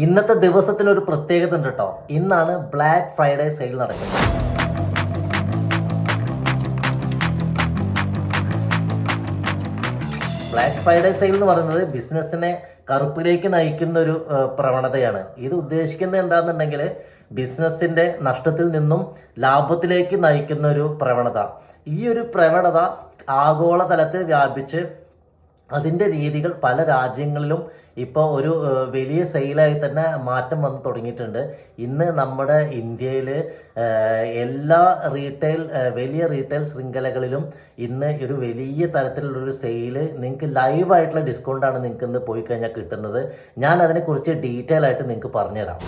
ഇന്നത്തെ ദിവസത്തിനൊരു പ്രത്യേകത ഉണ്ട് കേട്ടോ. ഇന്നാണ് ബ്ലാക്ക് ഫ്രൈഡേ സെയിൽ നടക്കുന്നത്. ബ്ലാക്ക് ഫ്രൈഡേ സെയിൽ എന്ന് പറയുന്നത് ബിസിനസ്സിനെ കറുപ്പിലേക്ക് നയിക്കുന്ന ഒരു പ്രവണതയാണ്. ഇത് ഉദ്ദേശിക്കുന്നത് എന്താണെന്നുണ്ടെങ്കിൽ ബിസിനസ്സിന്റെ നഷ്ടത്തിൽ നിന്നും ലാഭത്തിലേക്ക് നയിക്കുന്ന ഒരു പ്രവണത. ഈ ഒരു പ്രവണത ആഗോളതലത്തിൽ വ്യാപിച്ച് അതിൻ്റെ രീതികൾ പല രാജ്യങ്ങളിലും ഇപ്പോൾ ഒരു വലിയ സെയിലായി തന്നെ മാറ്റം വന്ന് തുടങ്ങിയിട്ടുണ്ട്. ഇന്ന് നമ്മുടെ ഇന്ത്യയിൽ എല്ലാ വലിയ റീറ്റെയിൽ ശൃംഖലകളിലും ഇന്ന് ഒരു വലിയ തരത്തിലുള്ളൊരു സെയില് നിങ്ങൾക്ക് ലൈവായിട്ടുള്ള ഡിസ്കൗണ്ടാണ് നിങ്ങൾക്ക് ഇന്ന് പോയി കഴിഞ്ഞാൽ കിട്ടുന്നത്. ഞാൻ അതിനെക്കുറിച്ച് ഡീറ്റെയിൽ ആയിട്ട് നിങ്ങൾക്ക് പറഞ്ഞുതരാം.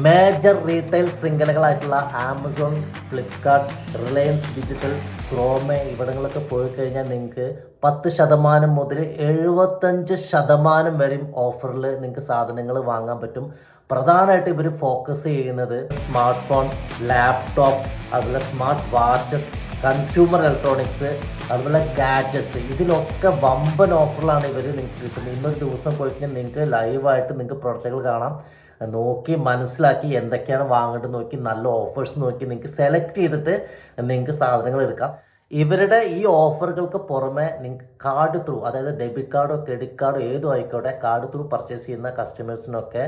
മേജർ റീറ്റെയിൽ ശൃംഖലകളായിട്ടുള്ള Amazon, Flipkart, Reliance Digital, Croma ഇവിടങ്ങളൊക്കെ പോയി കഴിഞ്ഞാൽ നിങ്ങൾക്ക് 10% മുതൽ 75% വരെയും ഓഫറിൽ നിങ്ങൾക്ക് സാധനങ്ങൾ വാങ്ങാൻ പറ്റും. പ്രധാനമായിട്ട് ഇവർ ഫോക്കസ് ചെയ്യുന്നത് സ്മാർട്ട് ഫോൺ, ലാപ്ടോപ്പ്, അതുപോലെ സ്മാർട്ട് വാച്ചസ്, കൺസ്യൂമർ ഇലക്ട്രോണിക്സ്, അതുപോലെ ഗാഡ്ജറ്റ്സ്, ഇതിലൊക്കെ വമ്പൻ ഓഫറിലാണ് ഇവർ നിങ്ങൾക്ക് കിട്ടുന്നത്. ഇന്നൊരു ദിവസം പോയി കഴിഞ്ഞാൽ നിങ്ങൾക്ക് ലൈവായിട്ട് നിങ്ങൾക്ക് പ്രൊഡക്റ്റുകൾ കാണാം. നോക്കി മനസ്സിലാക്കി എന്തൊക്കെയാണ് വാങ്ങേണ്ടത് നോക്കി നല്ല ഓഫേഴ്സ് നോക്കി നിങ്ങൾക്ക് സെലക്ട് ചെയ്തിട്ട് നിങ്ങൾക്ക് സാധനങ്ങൾ എടുക്കാം. ഇവരുടെ ഈ ഓഫറുകൾക്ക് പുറമെ നിങ്ങൾക്ക് കാർഡ് ത്രൂ, അതായത് ഡെബിറ്റ് കാർഡോ ക്രെഡിറ്റ് കാർഡോ ഏതും ആയിക്കോട്ടെ, കാർഡ് ത്രൂ പർച്ചേസ് ചെയ്യുന്ന കസ്റ്റമേഴ്സിനൊക്കെ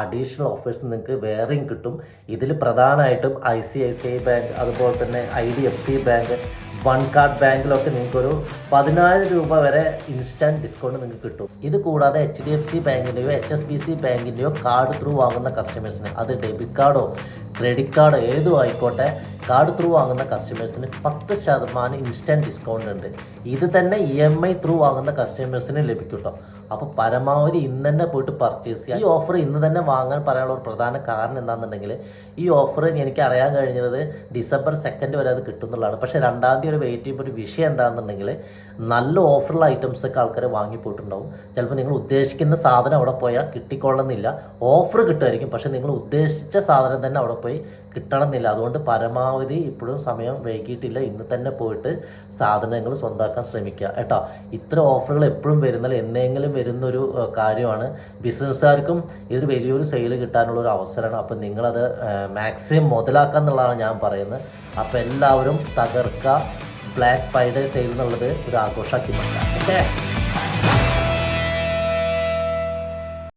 അഡീഷണൽ ഓഫേഴ്സ് നിങ്ങൾക്ക് വേറെയും കിട്ടും. ഇതിൽ പ്രധാനമായിട്ടും ICICI ബാങ്ക്, അതുപോലെ തന്നെ IDFC ബാങ്ക്, വൺ കാർഡ് ബാങ്കിലൊക്കെ നിങ്ങൾക്കൊരു 10,000 രൂപ വരെ ഇൻസ്റ്റൻറ്റ് ഡിസ്കൗണ്ട് നിങ്ങൾക്ക് കിട്ടും. ഇത് കൂടാതെ HDFC ബാങ്കിൻ്റെയോ HSBC ബാങ്കിൻ്റെയോ കാർഡ് ത്രൂ വാങ്ങുന്ന കസ്റ്റമേഴ്സിന്, അത് ഡെബിറ്റ് കാർഡോ ക്രെഡിറ്റ് കാർഡോ ഏതും ആയിക്കോട്ടെ, കാർഡ് ത്രൂ വാങ്ങുന്ന കസ്റ്റമേഴ്സിന് 10% ഇൻസ്റ്റൻറ്റ് ഡിസ്കൗണ്ട് ഉണ്ട്. ഇത് തന്നെ EMI ത്രൂ വാങ്ങുന്ന കസ്റ്റമേഴ്സിന് ലഭിക്കും കേട്ടോ. അപ്പോൾ പരമാവധി ഇന്ന് തന്നെ പോയിട്ട് പർച്ചേസ് ചെയ്യുക. ഈ ഓഫർ ഇന്ന് തന്നെ വാങ്ങാൻ പറയാനുള്ള ഒരു പ്രധാന കാരണം എന്താണെന്നുണ്ടെങ്കിൽ ഈ ഓഫർ എനിക്ക് അറിയാൻ കഴിഞ്ഞത് December 2 വരെ അത് കിട്ടുന്നുള്ളതാണ്. പക്ഷേ 2-ാം തീയതി ഒരു വെയിറ്റ് ചെയ്യുമ്പോൾ ഒരു വിഷയം എന്താണെന്നുണ്ടെങ്കിൽ നല്ല ഓഫറുള്ള ഐറ്റംസൊക്കെ ആൾക്കാർ വാങ്ങിപ്പോയിട്ടുണ്ടാവും. ചിലപ്പോൾ നിങ്ങൾ ഉദ്ദേശിക്കുന്ന സാധനം അവിടെ പോയാൽ കിട്ടിക്കൊള്ളുന്നില്ല. ഓഫർ കിട്ടുമായിരിക്കും, പക്ഷേ നിങ്ങൾ ഉദ്ദേശിച്ച സാധനം തന്നെ അവിടെ പോയി കിട്ടണമെന്നില്ല. അതുകൊണ്ട് പരമാവധി ഇപ്പോഴും സമയം വൈകിട്ടില്ല, ഇന്ന് തന്നെ പോയിട്ട് സാധനങ്ങൾ സ്വന്തമാക്കാൻ ശ്രമിക്കുക കേട്ടോ. ഇത്ര ഓഫറുകൾ എപ്പോഴും വരുന്നില്ല, എന്നെങ്കിലും വരുന്നൊരു കാര്യമാണ്. ബിസിനസ്സുകാർക്കും ഇതൊരു വലിയൊരു സെയിൽ കിട്ടാനുള്ള ഒരു അവസരമാണ്. അപ്പം നിങ്ങളത് മാക്സിമം മുതലാക്കുക എന്നുള്ളതാണ് ഞാൻ പറയുന്നത്. അപ്പോൾ എല്ലാവരും തകർക്കുക. ബ്ലാക്ക് ഫ്രൈഡേ സെയിൽ എന്നുള്ളത് ഒരു ആഘോഷമാക്കി മാറ്റാം. ഓക്കെ.